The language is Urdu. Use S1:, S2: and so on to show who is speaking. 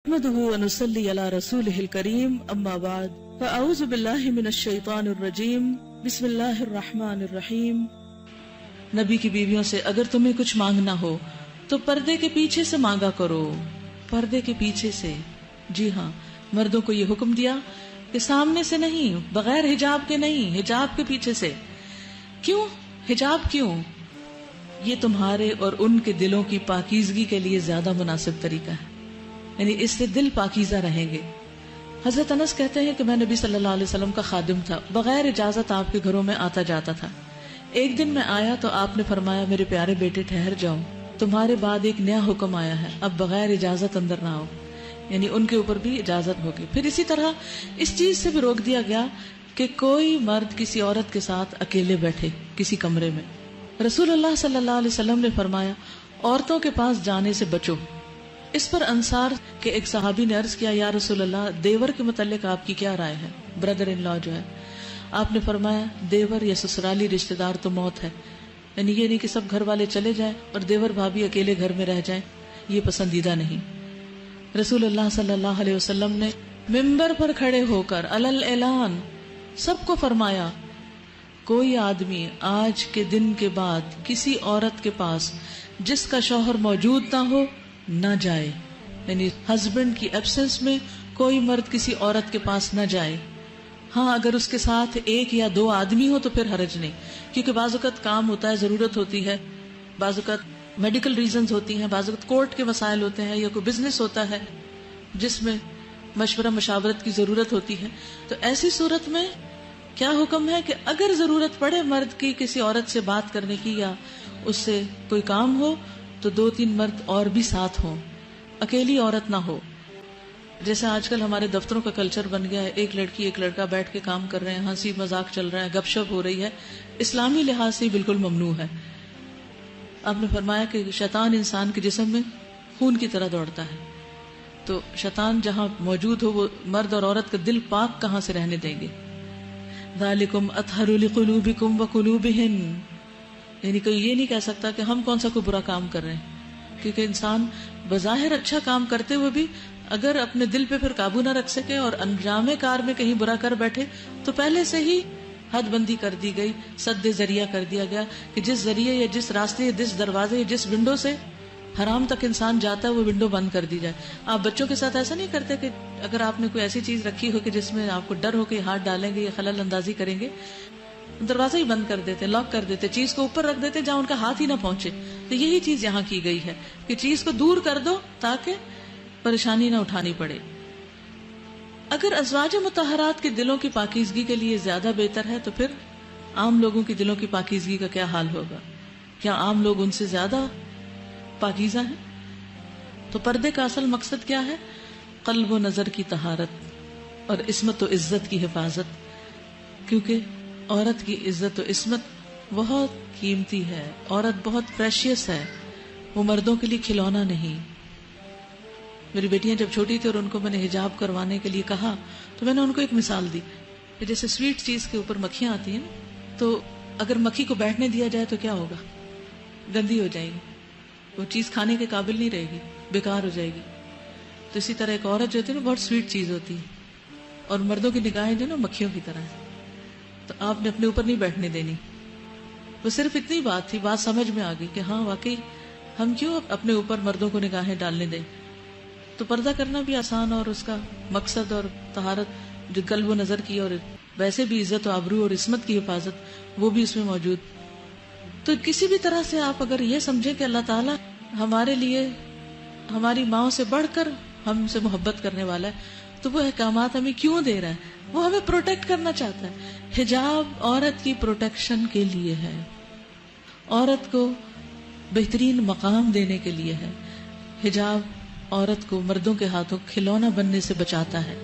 S1: نحمده ونصلي على رسوله الكريم اما بعد فاعوذ بالله من الشیطان الرجیم بسم اللہ الرحمن الرحیم۔ نبی کی بیویوں سے اگر تمہیں کچھ مانگنا ہو تو پردے کے پیچھے سے مانگا کرو، پردے کے پیچھے سے۔ جی ہاں، مردوں کو یہ حکم دیا کہ سامنے سے نہیں، بغیر حجاب کے نہیں، حجاب کے پیچھے سے۔ کیوں حجاب؟ کیوں؟ یہ تمہارے اور ان کے دلوں کی پاکیزگی کے لیے زیادہ مناسب طریقہ ہے، یعنی اس سے دل پاکیزہ رہیں گے۔ حضرت انس کہتے ہیں کہ میں نبی صلی اللہ علیہ وسلم کا خادم تھا، بغیر اجازت آپ کے گھروں میں آتا جاتا تھا۔ ایک دن میں آیا تو آپ نے فرمایا میرے پیارے بیٹے ٹھہر جاؤ، تمہارے بعد ایک نیا حکم آیا ہے، اب بغیر اجازت اندر نہ آؤ، یعنی ان کے اوپر بھی اجازت ہوگی۔ پھر اسی طرح اس چیز سے بھی روک دیا گیا کہ کوئی مرد کسی عورت کے ساتھ اکیلے بیٹھے کسی کمرے میں۔ رسول اللہ صلی اللہ علیہ وسلم نے فرمایا عورتوں کے پاس جانے سے بچو۔ اس پر انصار کے ایک صحابی نے عرض کیا یا رسول اللہ، دیور کے متعلق آپ کی کیا رائے ہے؟ بردر ان لا جو ہے۔ آپ نے فرمایا دیور یا سسرالی رشتہ دار تو موت ہے، یعنی یہ نہیں کہ سب گھر والے چلے جائیں اور دیور بھابھی اکیلے گھر میں رہ جائیں، یہ پسندیدہ نہیں۔ رسول اللہ صلی اللہ علیہ وسلم نے ممبر پر کھڑے ہو کر علل اعلان سب کو فرمایا کوئی آدمی آج کے دن کے بعد کسی عورت کے پاس جس کا شوہر موجود نہ ہو نہ جائے، یعنی ہسبینڈ کی ایبسنس میں کوئی مرد کسی عورت کے پاس نہ جائے۔ ہاں اگر اس کے ساتھ ایک یا دو آدمی ہو تو پھر حرج نہیں، کیونکہ بعض اوقات کام ہوتا ہے، ضرورت ہوتی ہے، بعض اوقات میڈیکل ریزنز ہوتی ہیں، بعض اوقات کورٹ کے مسائل ہوتے ہیں، یا کوئی بزنس ہوتا ہے جس میں مشورہ مشاورت کی ضرورت ہوتی ہے۔ تو ایسی صورت میں کیا حکم ہے کہ اگر ضرورت پڑے مرد کی کسی عورت سے بات کرنے کی یا اس سے کوئی کام ہو تو دو تین مرد اور بھی ساتھ ہوں، اکیلی عورت نہ ہو۔ جیسے آج کل ہمارے دفتروں کا کلچر بن گیا ہے، ایک لڑکی ایک لڑکا بیٹھ کے کام کر رہے ہیں، ہنسی مذاق چل رہا ہے، گپ شپ ہو رہی ہے، اسلامی لحاظ سے بالکل ممنوع ہے۔ آپ نے فرمایا کہ شیطان انسان کے جسم میں خون کی طرح دوڑتا ہے، تو شیطان جہاں موجود ہو وہ مرد اور عورت کا دل پاک کہاں سے رہنے دیں گے؟ ذالکم اطہر لقلوبکم وقلوبہن، یعنی کوئی یہ نہیں کہہ سکتا کہ ہم کون سا کوئی برا کام کر رہے ہیں، کیونکہ انسان بظاہر اچھا کام کرتے ہوئے بھی اگر اپنے دل پہ پھر قابو نہ رکھ سکے اور انجام کار میں کہیں برا کر بیٹھے تو پہلے سے ہی حد بندی کر دی گئی، سد ذریعہ کر دیا گیا کہ جس ذریعے یا جس راستے یا جس دروازے یا جس ونڈو سے حرام تک انسان جاتا ہے وہ ونڈو بند کر دی جائے۔ آپ بچوں کے ساتھ ایسا نہیں کرتے کہ اگر آپ نے کوئی ایسی چیز رکھی ہو کہ جس میں آپ کو ڈر ہو کہ ہاتھ ڈالیں گے یا خلل اندازی کریں گے، دروازہ ہی بند کر دیتے، لاک کر دیتے، چیز کو اوپر رکھ دیتے جہاں ان کا ہاتھ ہی نہ پہنچے۔ تو یہی چیز یہاں کی گئی ہے کہ چیز کو دور کر دو تاکہ پریشانی نہ اٹھانی پڑے۔ اگر ازواج مطہرات کے دلوں کی پاکیزگی کے لیے زیادہ بہتر ہے تو پھر عام لوگوں کی دلوں کی پاکیزگی کا کیا حال ہوگا؟ کیا عام لوگ ان سے زیادہ پاکیزہ ہیں؟ تو پردے کا اصل مقصد کیا ہے؟ قلب و نظر کی طہارت اور عصمت و عزت کی حفاظت، کیونکہ عورت کی عزت و عصمت بہت قیمتی ہے، عورت بہت پریشیس ہے، وہ مردوں کے لیے کھلونا نہیں۔ میری بیٹیاں جب چھوٹی تھی اور ان کو میں نے حجاب کروانے کے لیے کہا تو میں نے ان کو ایک مثال دی کہ جیسے سویٹ چیز کے اوپر مکھیاں آتی ہیں تو اگر مکھی کو بیٹھنے دیا جائے تو کیا ہوگا؟ گندی ہو جائے گی، وہ چیز کھانے کے قابل نہیں رہے گی، بیکار ہو جائے گی۔ تو اسی طرح ایک عورت جو ہوتی ہے نا بہت سویٹ چیز ہوتی ہے، اور مردوں کی نگاہیں جو نا مکھیوں کی طرح ہے، تو آپ نے اپنے اوپر نہیں بیٹھنے دینی۔ وہ صرف اتنی بات تھی، بات سمجھ میں آ گئی کہ ہاں واقعی ہم کیوں اپنے اوپر مردوں کو نگاہیں ڈالنے دیں۔ تو پردہ کرنا بھی آسان اور اس کا مقصد اور طہارت جو قلب و نظر کی اور ویسے بھی عزت و آبرو اور عصمت کی حفاظت وہ بھی اس میں موجود۔ تو کسی بھی طرح سے آپ اگر یہ سمجھیں کہ اللہ تعالیٰ ہمارے لیے ہماری ماؤں سے بڑھ کر ہم سے محبت کرنے والا ہے تو وہ احکامات ہمیں کیوں دے رہا ہے؟ وہ ہمیں پروٹیکٹ کرنا چاہتا ہے۔ حجاب عورت کی پروٹیکشن کے لیے ہے، عورت کو بہترین مقام دینے کے لیے ہے۔ حجاب عورت کو مردوں کے ہاتھوں کھلونا بننے سے بچاتا ہے۔